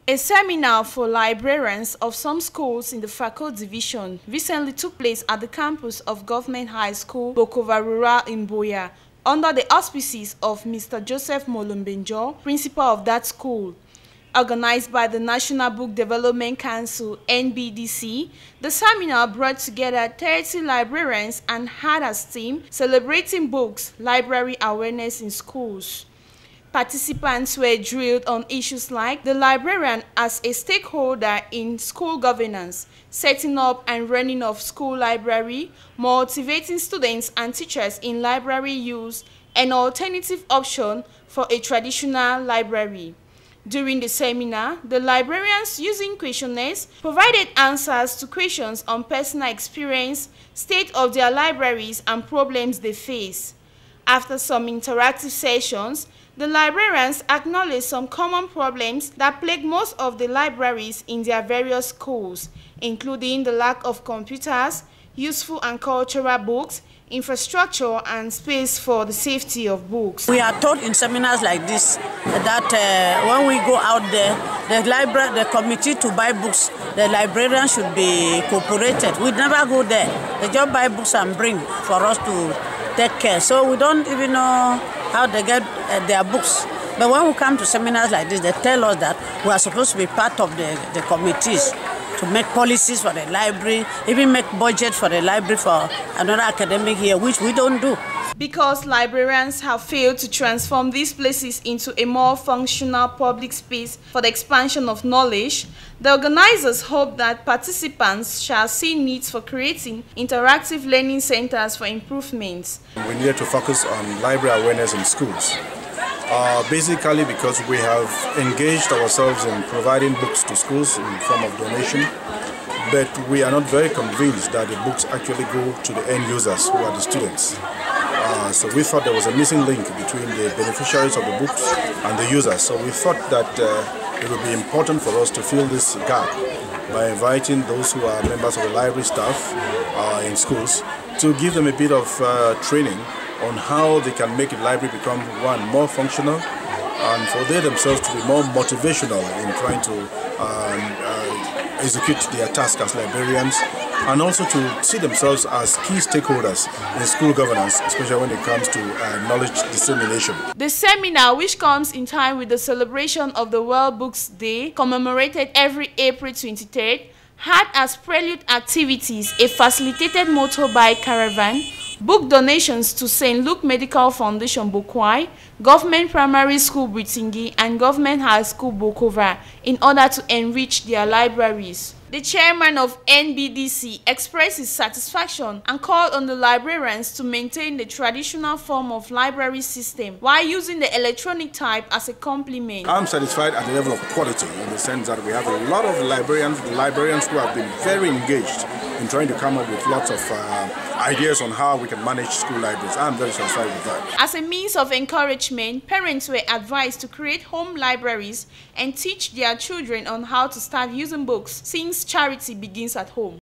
A seminar for librarians of some schools in the FAKO division recently took place at the campus of Government High School, Bokova Rural in Buea, under the auspices of Mr. Joseph Molumbenjo, principal of that school. Organized by the National Book Development Council, NBDC'c, the seminar brought together 30 librarians and had as theme Celebrating Books, Library Awareness in Schools. Participants were drilled on issues like the librarian as a stakeholder in school governance, setting up and running of school library, motivating students and teachers in library use, an alternative option for a traditional library. During the seminar, the librarians, using questionnaires, provided answers to questions on personal experience, state of their libraries, and problems they face. After some interactive sessions, the librarians acknowledged some common problems that plague most of the libraries in their various schools, including the lack of computers, useful and cultural books, infrastructure, and space for the safety of books. We are taught in seminars like this that when we go out there, the committee to buy books, the librarians should be cooperated. We never go there. They just buy books and bring for us to take care. So we don't even know how they get their books. But when we come to seminars like this, they tell us that we are supposed to be part of the committees to make policies for the library, even make budget for the library for another academic year, which we don't do. Because librarians have failed to transform these places into a more functional public space for the expansion of knowledge, the organizers hope that participants shall see needs for creating interactive learning centers for improvements. We needed to focus on library awareness in schools. Basically because we have engaged ourselves in providing books to schools in the form of donation, but we are not very convinced that the books actually go to the end users, who are the students. So we thought there was a missing link between the beneficiaries of the books and the users. So we thought that it would be important for us to fill this gap by inviting those who are members of the library staff in schools to give them a bit of training on how they can make the library become, one, more functional, and for they themselves to be more motivational in trying to execute their task as librarians, and also to see themselves as key stakeholders in school governance, especially when it comes to knowledge dissemination. The seminar, which comes in time with the celebration of the World Books Day, commemorated every April 23rd, had as prelude activities a facilitated motorbike caravan, book donations to St. Luke Medical Foundation Bokwai, Government Primary School Britingi, and Government High School Bokova in order to enrich their libraries. The chairman of NBDC'c expressed his satisfaction and called on the librarians to maintain the traditional form of library system while using the electronic type as a complement. I'm satisfied at the level of quality, in the sense that we have a lot of librarians who have been very engaged in trying to come up with lots of ideas on how we can manage school libraries. I'm very satisfied with that. As a means of encouragement, parents were advised to create home libraries and teach their children on how to start using books, since charity begins at home.